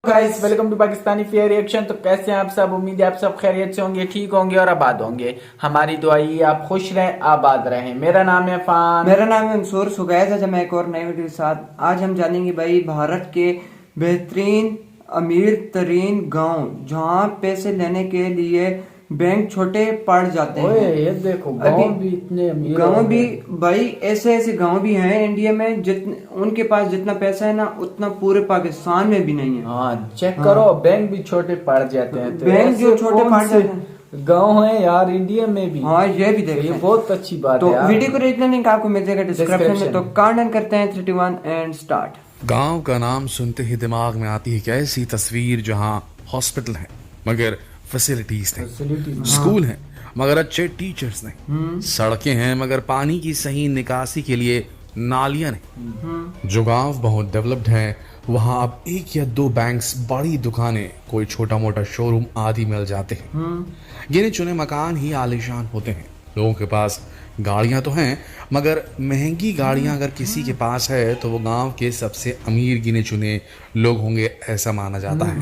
Guys welcome to Pakistani fair reaction. तो कैसे हैं आप सब? उम्मीद है आप सब खैरियत से होंगे, ठीक होंगे और आबाद होंगे। हमारी दुआ ये है आप खुश रहें, आबाद रहें। मेरा नाम है फान। मेरा नाम है मंसूर। सुगैस आज मैं एक और नई वीडियो के साथ आज हम जानेंगे भाई भारत के बेहतरीन अमीर तरीन गांव जहां पैसे लेने के लिए बैंक छोटे पड़ जाते ओए हैं। ये देखो गांव भी इतने अमीर गांव हो भी गए। भाई ऐसे ऐसे गांव भी हैं इंडिया में जितने उनके पास जितना पैसा है ना उतना पूरे पाकिस्तान में भी नहीं है। हाँ चेक करो, बैंक भी छोटे पड़ जाते हैं। तो बैंक जो ऐसे छोटे कौन पड़ से जाते हैं गांव है यार इंडिया में भी। हाँ ये भी तो देखते ये हैं। बहुत अच्छी बात तो है यार। वीडियो को देखने लिंक आपको मिल जाएगा डिस्क्रिप्शन में। तो काउंटडाउन करते हैं 31 एंड स्टार्ट। गांव का नाम सुनते ही दिमाग में आती है एक ऐसी तस्वीर जहां हॉस्पिटल है मगर फैसिलिटीज नहीं, स्कूल हैं मगर अच्छे टीचर्स नहीं, सड़कें हैं मगर पानी की सही निकासी के लिए नालियां नहीं। जो गांव बहुत डेवलप्ड हैं वहां अब एक या दो बैंक्स, बड़ी दुकानें, कोई छोटा मोटा शोरूम आदि मिल जाते हैं। गिने चुने मकान ही आलीशान होते हैं। लोगों के पास गाड़ियां तो हैं मगर महंगी गाड़ियां अगर किसी के पास है तो वो गांव के सबसे अमीर गिने चुने लोग होंगे, ऐसा माना जाता है।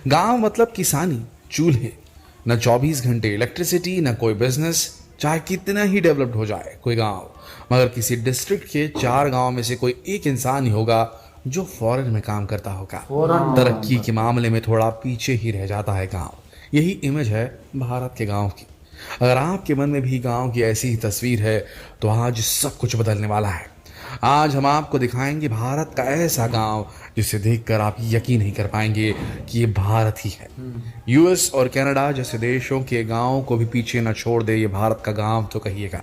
गांव मतलब किसानी, चूल्हे, न 24 घंटे इलेक्ट्रिसिटी, न कोई बिजनेस। चाहे कितना ही डेवलप्ड हो जाए कोई गांव, मगर किसी डिस्ट्रिक्ट के 4 गांव में से कोई एक इंसान ही होगा जो फॉरेन में काम करता होगा। तरक्की के मामले में थोड़ा पीछे ही रह जाता है गांव। यही इमेज है भारत के गांव की। अगर आपके मन में भी गांव की ऐसी ही तस्वीर है तो आज सब कुछ बदलने वाला है। आज हम आपको दिखाएंगे भारत का ऐसा गांव जिसे देखकर आप यकीन नहीं कर पाएंगे कि ये भारत ही है। यूएस और कनाडा जैसे देशों के गांव को भी पीछे न छोड़ दे ये भारत का गांव तो कहिएगा।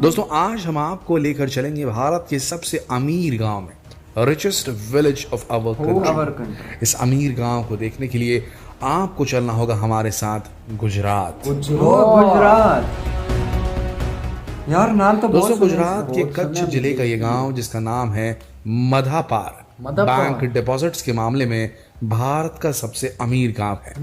दोस्तों आज हम आपको लेकर चलेंगे भारत के सबसे अमीर गांव में, richest village of our country. इस अमीर गांव को देखने के लिए आपको चलना होगा हमारे साथ गुजरात। गुजरात यार नाम तो दोस्तों बहुत गुजरात के कच्छ जिले का ये गांव जिसका नाम है मधापार, बैंक डिपॉजिट्स के मामले में भारत का सबसे अमीर गांव है,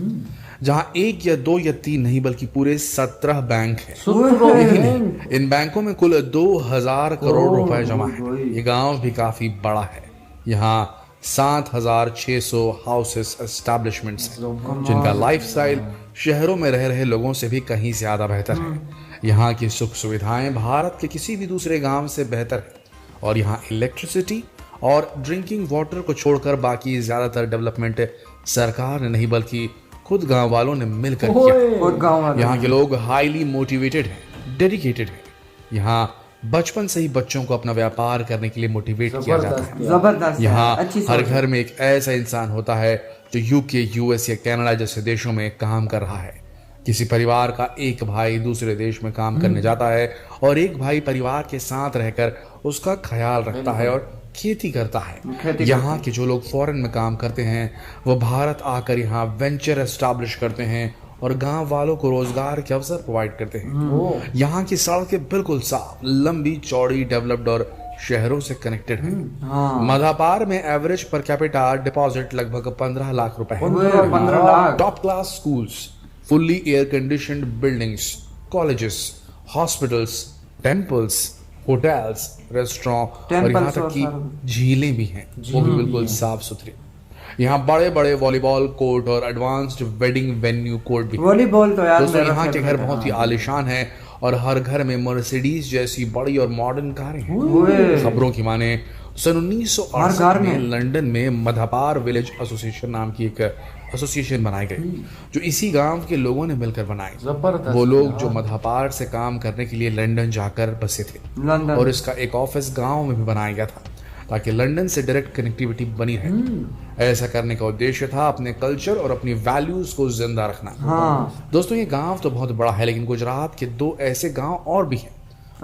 जहां एक या दो या तीन नहीं बल्कि पूरे 17 बैंक हैं। इन बैंकों में कुल 2000 करोड़ रुपए जमा है। ये गांव भी काफी बड़ा है। यहाँ 7600 हाउसेस एस्टैब्लिशमेंट्स हैं जिनका लाइफस्टाइल शहरों में रह रहे लोगों से भी कहीं ज्यादा बेहतर है। यहाँ की सुख सुविधाएं भारत के किसी भी दूसरे गांव से बेहतर है और यहाँ इलेक्ट्रिसिटी और ड्रिंकिंग वाटर को छोड़कर बाकी ज्यादातर डेवलपमेंट सरकार ने नहीं बल्कि खुद गांव वालों ने मिलकर किया। यहाँ के लोग हाईली मोटिवेटेड हैं, डेडिकेटेड हैं। यहाँ बचपन से ही बच्चों को अपना व्यापार करने के लिए मोटिवेट किया जाता है। जबरदस्त। यहाँ हर घर में एक ऐसा इंसान होता है जो यूके, यूएस या कनाडा जैसे देशों में काम कर रहा है। किसी परिवार का एक भाई दूसरे देश में काम करने जाता है और एक भाई परिवार के साथ रहकर उसका ख्याल रखता है और खेती करता है। यहाँ के जो लोग फॉरेन में काम करते हैं वो भारत आकर यहाँ वेंचर एस्टैब्लिश करते हैं और गांव वालों को रोजगार के अवसर प्रोवाइड करते हैं। यहाँ की सड़कें बिल्कुल साफ, लंबी चौड़ी, डेवलप्ड और शहरों से कनेक्टेड है। मधापार में एवरेज पर कैपिटा डिपॉजिट लगभग 15 लाख रुपए है। 15 lakh. Top class schools, fully air conditioned buildings, colleges, hospitals, temples, hotels, restaurant और यहाँ तक की झीलें भी हैं, वो भी बिल्कुल साफ सुथरी। यहाँ बड़े बड़े वॉलीबॉल कोर्ट और एडवांस्ड वेडिंग वेन्यू कोर्ट भी। वॉलीबॉल तो यार दोस्तों यहाँ के घर बहुत ही आलीशान है और हर घर में मर्सिडीज जैसी बड़ी और मॉडर्न कारें हैं। खबरों की माने सन 1968 में लंदन में मधापार विलेज एसोसिएशन नाम की एक एसोसिएशन बनाई गई जो इसी गांव के लोगों ने मिलकर बनाई। वो लोग जो मधापार से काम करने के लिए लंदन जाकर बसे थे और इसका एक ऑफिस गांव में भी बनाया गया था ताकि लंदन से डायरेक्ट कनेक्टिविटी बनी रहे। ऐसा करने का उद्देश्य था अपने कल्चर और अपनी वैल्यूज को जिंदा रखना। दोस्तों ये गांव तो बहुत बड़ा है लेकिन गुजरात के 2 ऐसे गांव और भी हैं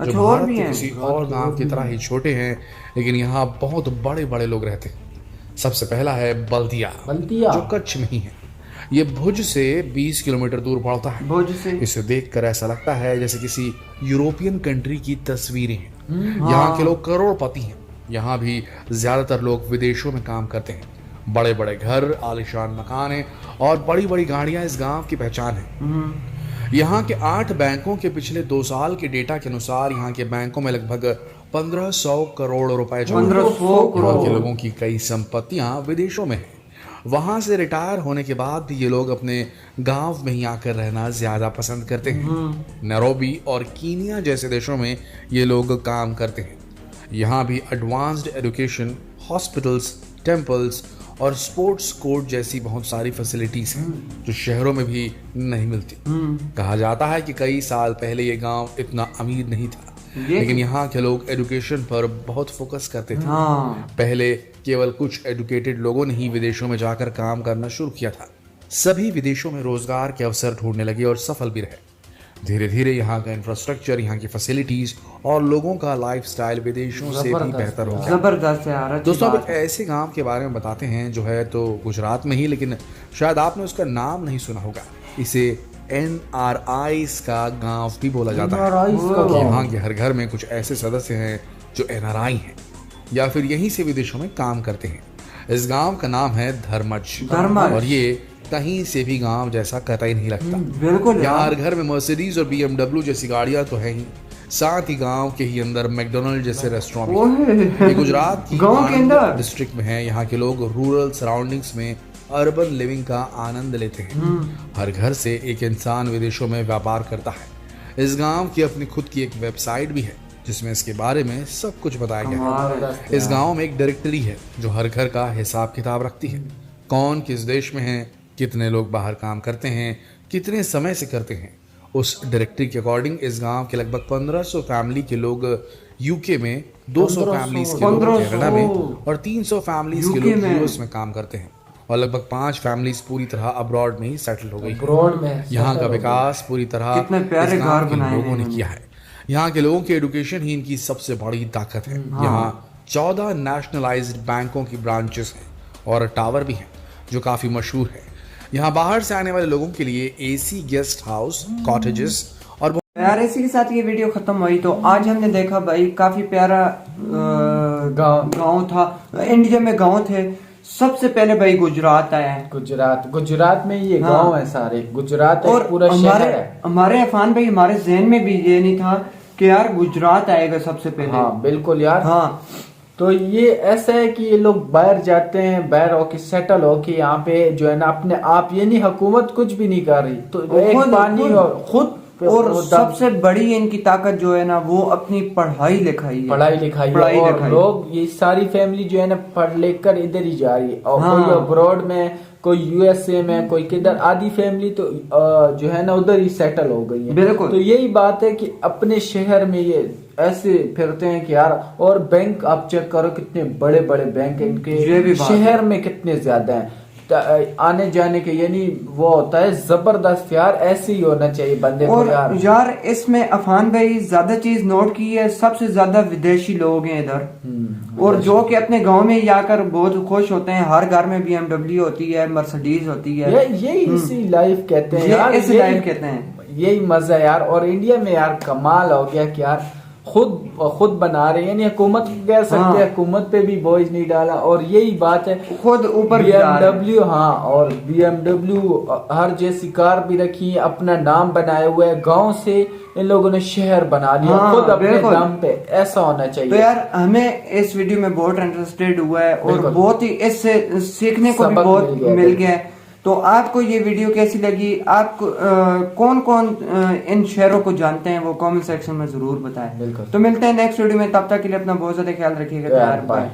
जो भारत के किसी और गांव की तरह ही छोटे हैं लेकिन यहाँ बहुत बड़े बड़े लोग रहते हैं। सबसे पहला है बल्दिया जो कच्छ में ही है। ये भुज से 20 किलोमीटर दूर पड़ता है। भुज से इसे देखकर ऐसा लगता है जैसे किसी यूरोपियन कंट्री की तस्वीरें हैं। यहाँ के लोग करोड़पति हैं। यहाँ भी ज्यादातर लोग विदेशों में काम करते हैं। बड़े बड़े घर, आलीशान मकान हैं और बड़ी बड़ी गाड़ियां इस गांव की पहचान है। यहाँ के 8 बैंकों के पिछले 2 साल के डेटा के अनुसार यहाँ के बैंकों में लगभग 1500 करोड़ रुपए जमा हैं। 1500 यहाँ के लोगों की कई संपत्तियां विदेशों में हैं। वहां से रिटायर होने के बाद भी ये लोग अपने गांव में ही आकर रहना ज्यादा पसंद करते हैं। नैरोबी और कीनिया जैसे देशों में ये लोग काम करते हैं। यहाँ भी एडवांस्ड एजुकेशन, हॉस्पिटल्स, टेम्पल्स और स्पोर्ट्स कोर्ट जैसी बहुत सारी फैसिलिटीज हैं जो शहरों में भी नहीं मिलती। कहा जाता है कि कई साल पहले ये गांव इतना अमीर नहीं था, लेकिन यहाँ के लोग एजुकेशन पर बहुत फोकस करते थे। पहले केवल कुछ एजुकेटेड लोगों ने ही विदेशों में जाकर काम करना शुरू किया था। सभी विदेशों में रोजगार के अवसर ढूंढने लगे और सफल भी रहे। धीरे धीरे यहाँ का इंफ्रास्ट्रक्चर, यहाँ की फैसिलिटीज और लोगों का लाइफस्टाइल विदेशों से भी बेहतर हो गया। जबरदस्त यार। दोस्तों, अब एक ऐसे गांव के बारे में बताते हैं जो है तो गुजरात में ही, लेकिन शायद आपने उसका नाम नहीं सुना होगा। इसे NRIs का गांव भी बोला जाता है। यहाँ के हर घर में कुछ ऐसे सदस्य हैं जो NRI हैं या फिर यहीं से विदेशों में काम करते हैं। इस गांव का नाम है धर्मज और ये कहीं से भी गांव जैसा कतई नहीं लगता। बिल्कुल। यहाँ हर घर में मर्सिडीज और BMW जैसी गाड़ियां तो है ही, साथ ही गांव के ही अंदर मैकडोनल्ड जैसे रेस्टोरेंट। ये गुजरात की गांव के अंदर डिस्ट्रिक्ट में है। यहाँ के लोग रूरल सराउंडिंग्स में अर्बन लिविंग का आनंद लेते हैं। हर घर से एक इंसान विदेशों में व्यापार करता है। इस गांव की अपनी खुद की एक वेबसाइट भी है जिसमें इसके बारे में सब कुछ बताया गया है। इस गांव में एक डायरेक्टरी है जो हर घर का हिसाब किताब रखती है। कौन किस देश में है, कितने लोग बाहर काम करते हैं, कितने समय से करते हैं। उस डायरेक्टरी के अकॉर्डिंग इस गांव के लगभग 1500 फैमिली के लोग यूके में, 200 फैमिलीज के लोग कनाडा में और 300 फैमिलीज के लोग यूएस में काम करते हैं। और लगभग 5 फैमिलीज पूरी तरह अब्रॉड में ही सेटल हो गई। यहाँ का विकास पूरी तरह कितने प्यारे घर बनाए लोगों ने किया है। यहाँ के लोगों की एजुकेशन ही इनकी सबसे बड़ी ताकत है। यहाँ 14 नेशनलाइज्ड बैंकों की ब्रांचेस हैं और टावर भी हैं जो काफी मशहूर है। यहाँ बाहर से आने वाले लोगों के लिए AC गेस्ट हाउस, कॉटेजेस और यार इसी के साथ ये वीडियो खत्म हुई। तो आज हमने देखा भाई काफी प्यारा गांव था। इंडिया में गांव थे। सबसे पहले भाई गुजरात आया है। गुजरात में ये गांव है सारे। गुजरात और पूरा शहर है। हमारे अफान भाई, हमारे जहन में भी ये नहीं था कि यार गुजरात आएगा सबसे पहले। हाँ बिल्कुल यार। हाँ, तो ये ऐसा है कि ये लोग बाहर जाते हैं, बाहर होके सेटल होके यहाँ पे जो है ना अपने आप, ये नहीं हुकूमत कुछ भी नहीं कर रही, तो एक पानी और खुद और सबसे बड़ी इनकी ताकत जो है ना वो अपनी पढ़ाई लिखाई है। पढ़ाई लिखाई और लोग ये सारी फैमिली जो है ना पढ़ लिख कर इधर ही जा रही है। और कोई अब्रॉड में, कोई USA में, कोई किधर, आधी फैमिली तो जो है ना उधर ही सेटल हो गई है। बिल्कुल। तो यही बात है कि अपने शहर में ये ऐसे फिरते हैं कि यार, और बैंक आप चेक करो कितने बड़े बड़े बैंक है इनके शहर में, कितने ज्यादा हैं। आने जाने के यानी वो होता है जबरदस्त यार। ऐसे ही होना चाहिए बंदे को यार इसमें अफान भाई ज्यादा चीज नोट की है, सबसे ज्यादा विदेशी लोग हैं इधर और जो कि अपने गांव में ही आकर बहुत खुश होते हैं। हर घर में BMW होती है, मर्सिडीज होती है। यही इसी लाइफ कहते हैं यार, इसी लाइफ कहते हैं। यही मजा यार। और इंडिया में यार कमाल हो गया कि यार खुद बना रहे हैं, यानी हुकूमत कह सकते हैं, हुकूमत पे भी बोझ नहीं डाला। और यही बात है, खुद ऊपर BMW, हाँ, और BMW हर जैसी कार भी रखी है, अपना नाम बनाया हुआ है। गांव से इन लोगों ने शहर बना लिया खुद अपने दम पे। ऐसा होना चाहिए। तो यार हमें इस वीडियो में बहुत इंटरेस्टेड हुआ है और बहुत ही इससे सीखने को भी बहुत मिल गया है। तो आपको ये वीडियो कैसी लगी? आप कौन कौन इन शहरों को जानते हैं वो कमेंट सेक्शन में जरूर बताएं। बिल्कुल। तो मिलते हैं नेक्स्ट वीडियो में, तब तक के लिए अपना बहुत ज्यादा ख्याल रखिएगा। बाय।